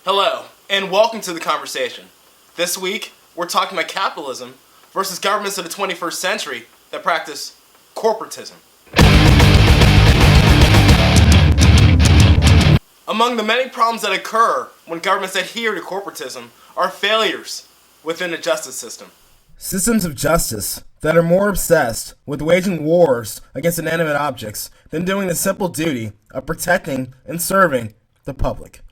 Hello, and welcome to the conversation. This week, we're talking about capitalism versus governments of the 21st century that practice corporatism. Among the many problems that occur when governments adhere to corporatism are failures within the justice system. Systems of justice that are more obsessed with waging wars against inanimate objects than doing the simple duty of protecting and serving the public.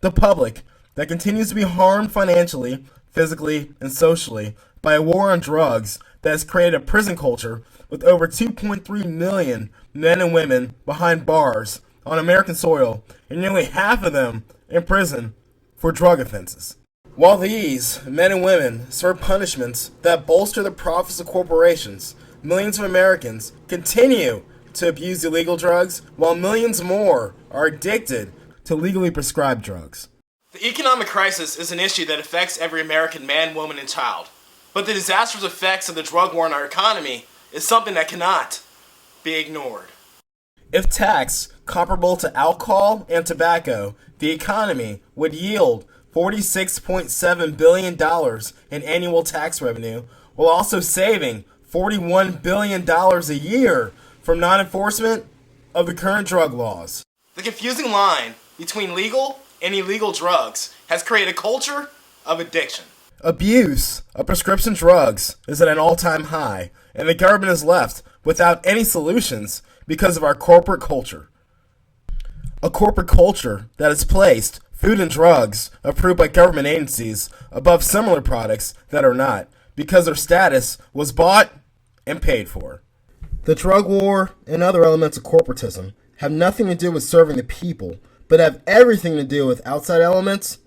The public that continues to be harmed financially, physically, and socially by a war on drugs that has created a prison culture with over 2.3 million men and women behind bars on American soil, and nearly half of them in prison for drug offenses. While these men and women serve punishments that bolster the profits of corporations, millions of Americans continue to abuse illegal drugs, while millions more are addicted to legally prescribed drugs. The economic crisis is an issue that affects every American man, woman, and child. But the disastrous effects of the drug war on our economy is something that cannot be ignored. If taxed comparable to alcohol and tobacco, the economy would yield $46.7 billion in annual tax revenue, while also saving $41 billion a year from non-enforcement of the current drug laws. The confusing line between legal and illegal drugs has created a culture of addiction. Abuse of prescription drugs is at an all-time high, and the government is left without any solutions because of our corporate culture. A corporate culture that has placed food and drugs approved by government agencies above similar products that are not, because their status was bought and paid for. The drug war and other elements of corporatism have nothing to do with serving the people, but have everything to do with outside elements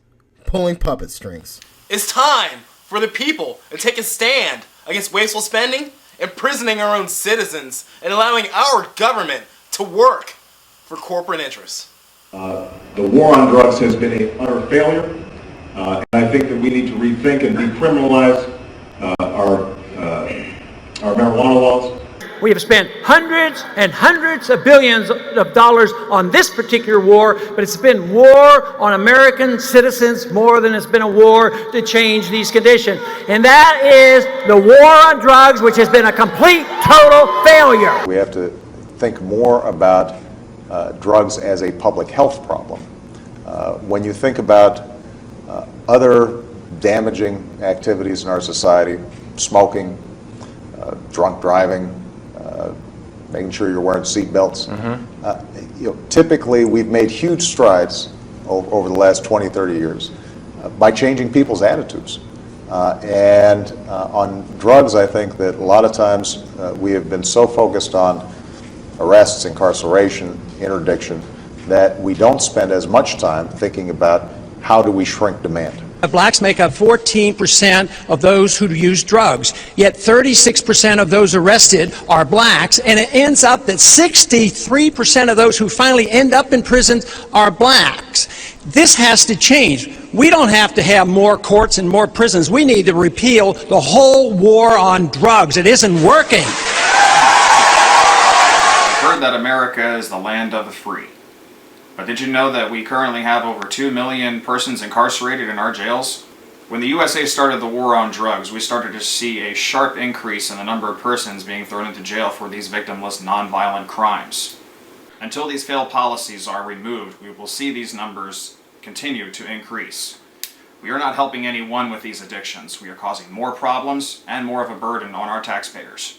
pulling puppet strings. It's time for the people to take a stand against wasteful spending, imprisoning our own citizens, and allowing our government to work for corporate interests. The war on drugs has been an utter failure, and I think that we need to rethink and decriminalize our marijuana laws. We have spent hundreds and hundreds of billions of dollars on this particular war, but it's been war on American citizens more than it's been a war to change these conditions. And that is the war on drugs, which has been a complete, total failure. We have to think more about drugs as a public health problem. When you think about other damaging activities in our society, smoking, drunk driving, making sure you're wearing seat belts. Typically, we've made huge strides over the last 20, 30 years by changing people's attitudes. And on drugs, I think that a lot of times we have been so focused on arrests, incarceration, interdiction, that we don't spend as much time thinking about how do we shrink demand. Blacks make up 14% of those who use drugs, yet 36% of those arrested are blacks, and it ends up that 63% of those who finally end up in prisons are blacks. This has to change. We don't have to have more courts and more prisons. We need to repeal the whole war on drugs. It isn't working. I've heard that America is the land of the free. But did you know that we currently have over 2 million persons incarcerated in our jails? When the USA started the war on drugs, we started to see a sharp increase in the number of persons being thrown into jail for these victimless, nonviolent crimes. Until these failed policies are removed, we will see these numbers continue to increase. We are not helping anyone with these addictions. We are causing more problems and more of a burden on our taxpayers.